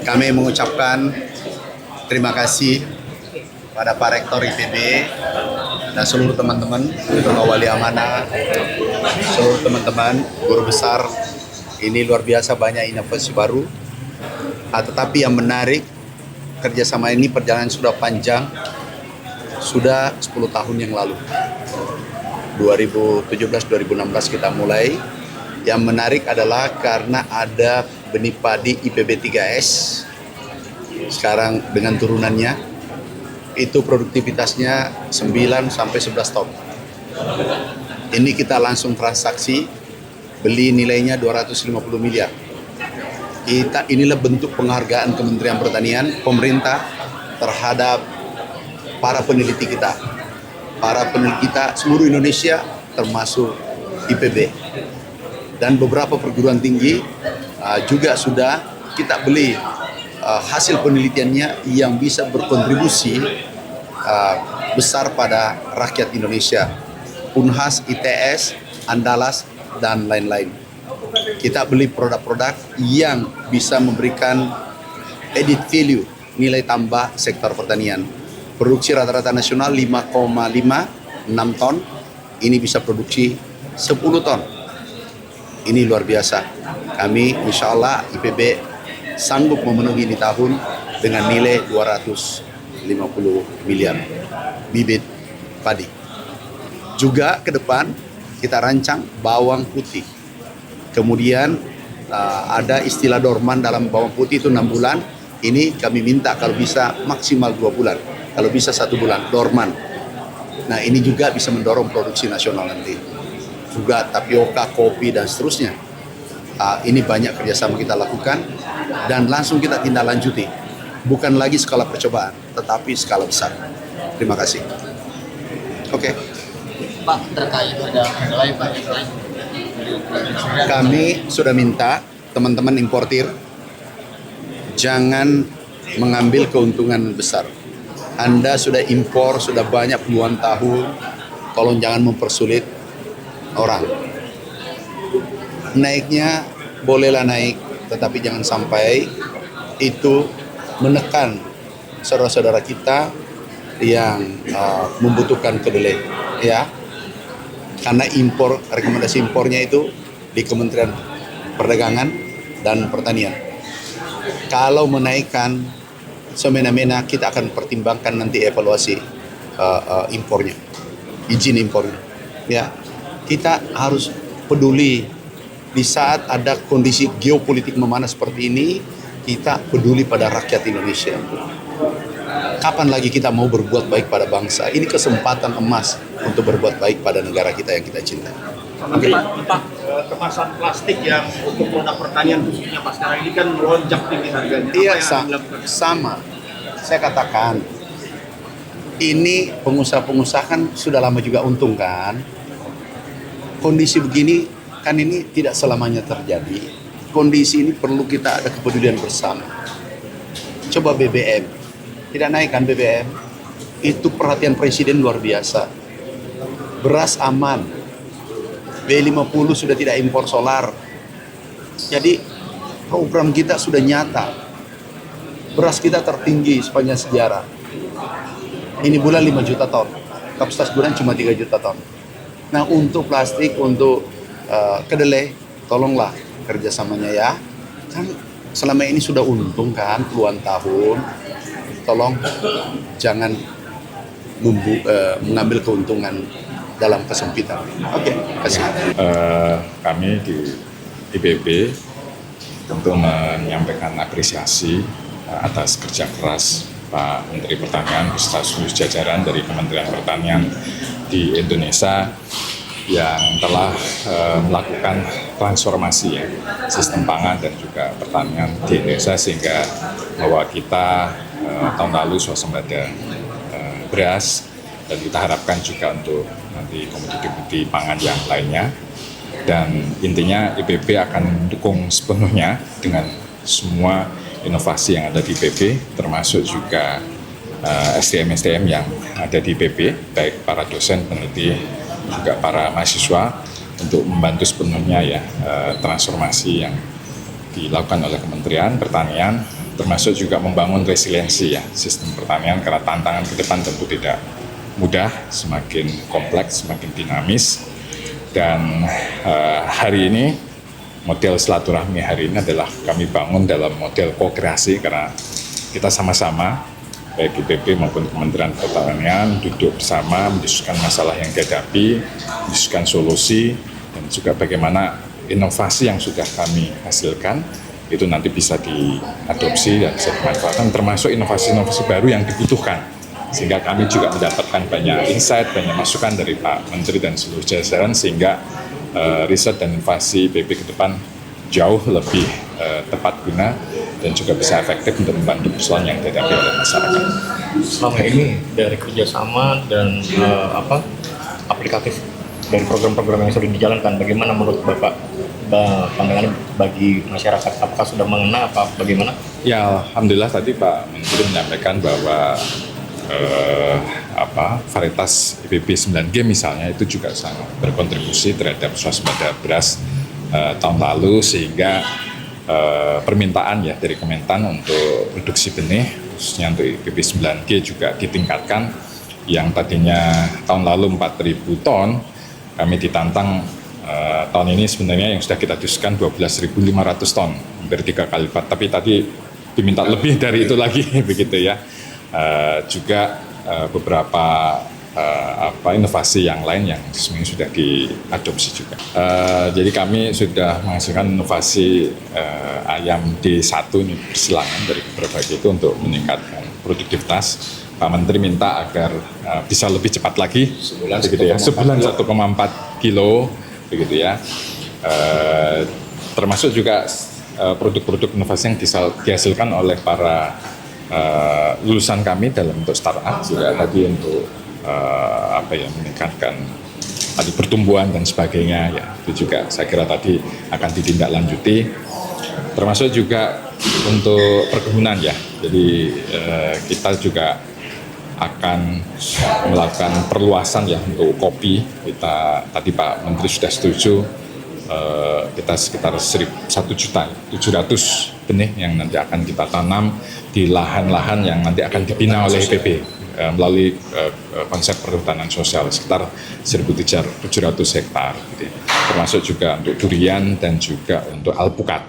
Kami mengucapkan terima kasih pada Pak Rektor IPB dan seluruh teman-teman, Ketua Wali Amanah, seluruh teman-teman, guru besar. Ini luar biasa banyak inovasi baru. Tetapi yang menarik, kerjasama ini perjalanan sudah panjang, sudah 10 tahun yang lalu. 2017-2016 kita mulai. Yang menarik adalah karena ada benih padi IPB 3S, sekarang dengan turunannya, itu produktivitasnya 9-11 ton. Ini kita langsung transaksi, beli nilainya 250 miliar. Inilah bentuk penghargaan Kementerian Pertanian, pemerintah terhadap para peneliti kita. Para peneliti kita seluruh Indonesia termasuk IPB. Dan beberapa perguruan tinggi juga sudah kita beli hasil penelitiannya yang bisa berkontribusi besar pada rakyat Indonesia. Unhas, ITS, Andalas, dan lain-lain. Kita beli produk-produk yang bisa memberikan added value, nilai tambah sektor pertanian. Produksi rata-rata nasional 5,56 ton, ini bisa produksi 10 ton. Ini luar biasa. Kami insya Allah IPB sanggup memenuhi ini tahun dengan nilai 250 miliar bibit padi. Juga ke depan kita rancang bawang putih. Kemudian ada istilah dorman dalam bawang putih itu 6 bulan. Ini kami minta kalau bisa maksimal 2 bulan. Kalau bisa 1 bulan dorman. Nah ini juga bisa mendorong produksi nasional nanti. Juga tapioka, kopi, dan seterusnya. Ini banyak kerjasama kita lakukan dan langsung kita tindak lanjuti. Bukan lagi skala percobaan, tetapi skala besar. Terima kasih. Oke. Pak, terkait ada lain Pak yang lain. Kami sudah minta teman-teman importir jangan mengambil keuntungan besar. Anda sudah impor, sudah banyak puluhan tahun, tolong jangan mempersulit orang. Naiknya bolehlah naik, tetapi jangan sampai itu menekan saudara-saudara kita yang membutuhkan kedelai, ya. Karena impor, rekomendasi impornya itu di Kementerian Perdagangan dan Pertanian. Kalau menaikkan semena-mena, kita akan pertimbangkan nanti evaluasi impornya, izin impornya, ya. Kita harus peduli di saat ada kondisi geopolitik memanas seperti ini, kita peduli pada rakyat Indonesia. Kapan lagi kita mau berbuat baik pada bangsa? Ini kesempatan emas untuk berbuat baik pada negara kita yang kita cintai. Tapi Pak, kemasan plastik yang untuk produk pertanian khususnya Pak sekarang ini kan melonjak tinggi harganya. Iya, Apa yang dilakukan? sama. Saya katakan, ini pengusaha-pengusaha kan sudah lama juga untung kan. Kondisi begini kan ini tidak selamanya terjadi. Kondisi ini perlu kita ada kepedulian bersama. Coba BBM, tidak naik kan BBM? Itu perhatian Presiden luar biasa. Beras aman, B50 sudah tidak impor solar. Jadi program kita sudah nyata. Beras kita tertinggi sepanjang sejarah. Ini bulan 5 juta ton, kapasitas bulan cuma 3 juta ton. Nah untuk plastik, untuk kedelai, tolonglah kerjasamanya ya. Kan selama ini sudah untung kan puluhan tahun. Tolong jangan mengambil keuntungan dalam kesempitan. Oke, kasih. Kami di IPB tentu menyampaikan apresiasi atas kerja keras Pak Menteri Pertanian beserta seluruh jajaran dari Kementerian Pertanian di Indonesia yang telah melakukan transformasi ya, sistem pangan dan juga pertanian di Indonesia sehingga bahwa kita tahun lalu swasembada beras dan kita harapkan juga untuk nanti komoditi pangan yang lainnya dan intinya IPB akan mendukung sepenuhnya dengan semua inovasi yang ada di IPB termasuk juga SDM-SDM yang ada di IPB baik para dosen, peneliti juga para mahasiswa untuk membantu sepenuhnya ya transformasi yang dilakukan oleh Kementerian Pertanian termasuk juga membangun resiliensi ya sistem pertanian, karena tantangan ke depan tentu tidak mudah, semakin kompleks, semakin dinamis. Dan hari ini model silaturahmi hari ini adalah kami bangun dalam model ko-kreasi, karena kita sama-sama baik IPB maupun Kementerian Pertanian duduk bersama mendiskusikan masalah yang dihadapi, mendiskusikan solusi, dan juga bagaimana inovasi yang sudah kami hasilkan itu nanti bisa diadopsi dan bisa dimanfaatkan, termasuk inovasi-inovasi baru yang dibutuhkan. Sehingga kami juga mendapatkan banyak insight, banyak masukan dari Pak Menteri dan seluruh jajaran, sehingga riset dan inovasi IPB ke depan jauh lebih tepat guna dan juga bisa efektif untuk membantu persoalan yang dihadapi oleh masyarakat. Selama ini dari kerjasama dan aplikatif dari program-program yang sudah dijalankan, bagaimana menurut Bapak pandangan bagi masyarakat? Apakah sudah mengena apa bagaimana? Ya, alhamdulillah tadi Pak Menteri menyampaikan bahwa varietas IPB 9G misalnya itu juga sangat berkontribusi terhadap swasembada beras tahun lalu, sehingga permintaan ya dari Kementan untuk produksi benih khususnya untuk IPB 9G juga ditingkatkan. Yang tadinya tahun lalu 4.000 ton, kami ditantang tahun ini sebenarnya yang sudah kita diskusikan 12.500 ton, hampir 3 kali lipat. Tapi tadi diminta lebih dari itu lagi begitu ya. Juga beberapa inovasi yang lain yang sebenarnya sudah diadopsi juga. Jadi kami sudah menghasilkan inovasi ayam D1 ini bersilangan dari berbagai itu untuk meningkatkan produktivitas. Pak Menteri minta agar bisa lebih cepat lagi, sebulan 1,4 kilo, begitu ya. Termasuk juga produk-produk inovasi yang dihasilkan oleh para lulusan kami dalam bentuk startup juga tadi untuk meningkatkan tadi pertumbuhan dan sebagainya ya, itu juga saya kira tadi akan ditindaklanjuti, termasuk juga untuk perkebunan ya. Jadi kita juga akan melakukan perluasan ya untuk kopi. Kita tadi Pak Menteri sudah setuju kita sekitar 1.700.000 benih yang nanti akan kita tanam di lahan-lahan yang nanti akan dibina oleh IPB melalui konsep perhutanan sosial sekitar 1.700 hektar, gitu. Termasuk juga untuk durian dan juga untuk alpukat.